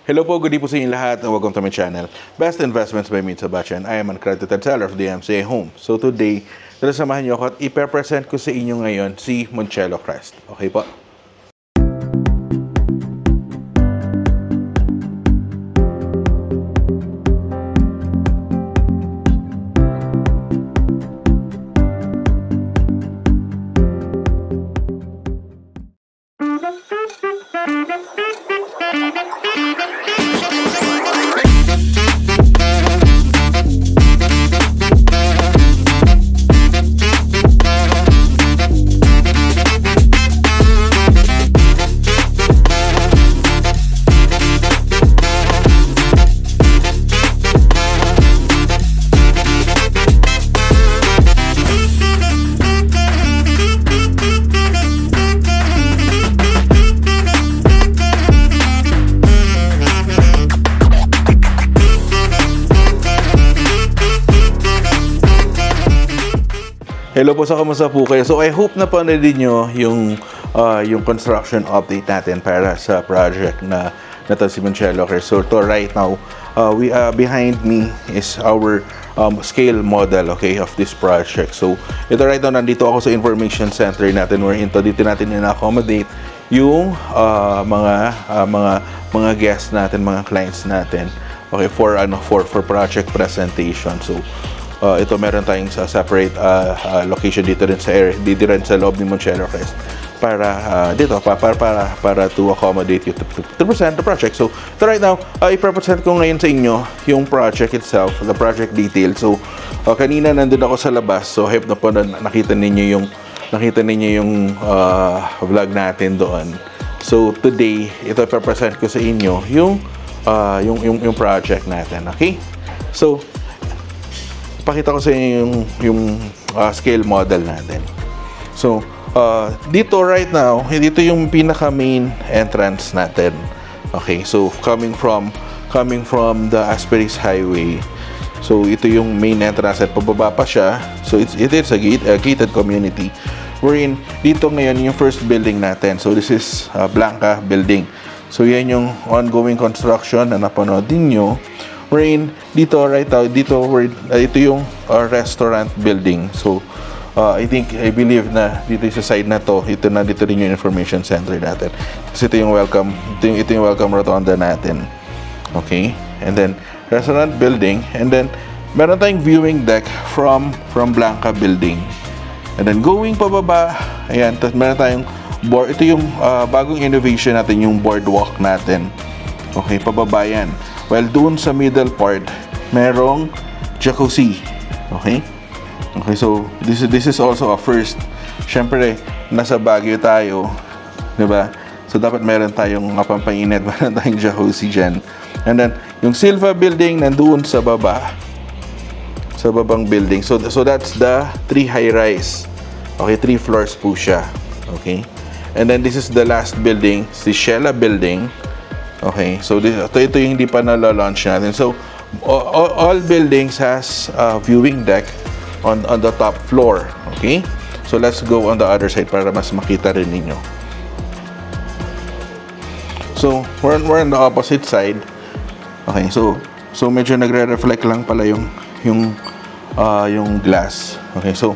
Hello po, good day po sa inyo lahat and welcome to my channel, Best Investments by Mitch Sabache, and I am an accredited seller of the MCA Home. So today, samahan niyo ako at i-present ko sa inyo ngayon si Moncello Crest. Okay po? Hello po sa kamusta po kayo. So I hope na panoodin nyo yung construction update natin para sa project na to si Moncello Crest. So to right now, behind me is our scale model, okay, of this project. So ito right now, nandito ako sa information center natin wherein dito natin ina-accommodate yung mga guests natin, mga clients natin, okay, for project presentation. So ito meron tayong separate location dito rin sa area, dito rin sa loob ni Moncello Crest para to accommodate you to present the project. So ito right now, i-present ko ngayon sa inyo yung project itself, the project details. So kanina nandun ako sa labas, so hope na po nakita ninyo yung vlog natin doon. So today, ito i-present ko sa inyo yung project natin, okay? So pakita ko sa inyo yung scale model natin. So, dito right now, dito yung pinaka main entrance natin. Okay, so coming from the Asperis Highway. So, ito yung main entrance at pababa pa siya. So, it is a gated community. Wherein, dito ngayon yung first building natin. So, this is Blanca Building. So, yan yung ongoing construction na napanood nyo. Wherein dito right now, ito yung restaurant building. So I believe na dito sa side na to, dito rin yung information center natin. Kasi ito yung welcome rotonda natin. Okay? And then restaurant building, and then meron tayong viewing deck from Blanca Building. And then going pababa, ayan, meron tayong board. Ito yung bagong innovation natin, yung boardwalk natin. Okay, pababa yan. Well, doon sa middle part, merong jacuzzi. Okay? Okay, so this is also a first. Syempre, nasa Baguio tayo, 'di ba? So dapat meron tayong pampainit, meron tayong jacuzzi diyan. And then yung Silva Building nandoon sa baba. Sa babang building. So that's the 3 high-rise. Okay, 3 floors po siya. Okay? And then this is the last building, si Shella Building. Okay, so ito yung hindi pa na-launch natin. So all buildings has a viewing deck on the top floor. Okay, so let's go on the other side para mas makita rin ninyo. So we're on the opposite side. Okay, so medyo nagre-reflect lang pala yung glass. Okay, so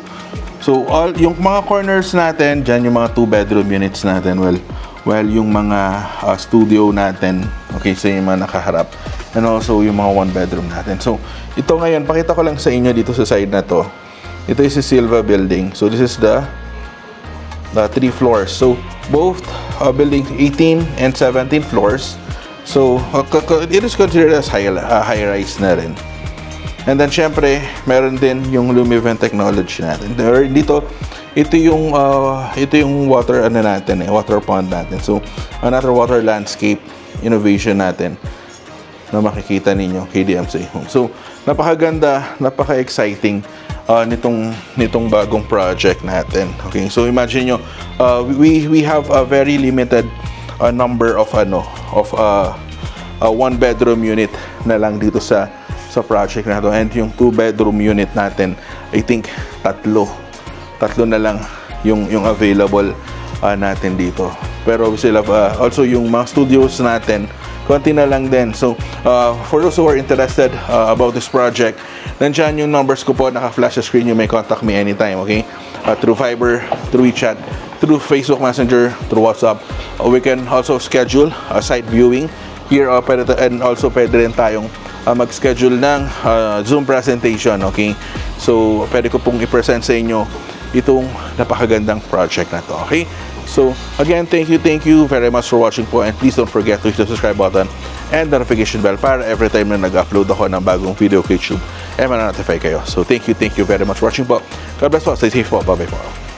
all yung mga corners natin diyan, yung mga 2-bedroom units natin, well, yung mga studio natin, okay, sa yung mga nakaharap, and also yung mga 1-bedroom natin. So, ito ngayon, pakita ko lang sa inyo dito sa side na to. Ito is si Silva Building. So, this is the 3 floors. So, both buildings, 18 and 17 floors. So, it is considered as high-rise na rin. And then, syempre, meron din yung Lumivent technology natin. Dito, ito yung water water pond natin. So another water landscape innovation natin na makikita ninyo kay DMCA Home. So napakaganda, napaka-exciting nitong bagong project natin. Okay, so imagine nyo, we have a very limited number of 1-bedroom unit na lang dito sa project na to, and yung 2-bedroom unit natin, I think tatlo na lang yung available natin dito. Pero we still have also yung mga studios natin konti na lang din. So, for those who are interested about this project, nandyan yung numbers ko po, naka-flash sa screen. You may contact me anytime, okay? Through Viber, through WeChat, through Facebook Messenger, through WhatsApp. We can also schedule a site viewing here, and also pwede rin tayong mag-schedule ng Zoom presentation, okay? So, pwede ko pong i-present sa inyo itong napakagandang project na to, okay? So, again, thank you very much for watching po, and please don't forget to hit the subscribe button and the notification bell para every time na nag-upload ako ng bagong video kay YouTube, ma-notify kayo. So, thank you very much for watching po. God bless po. Stay safe po. Bye-bye po.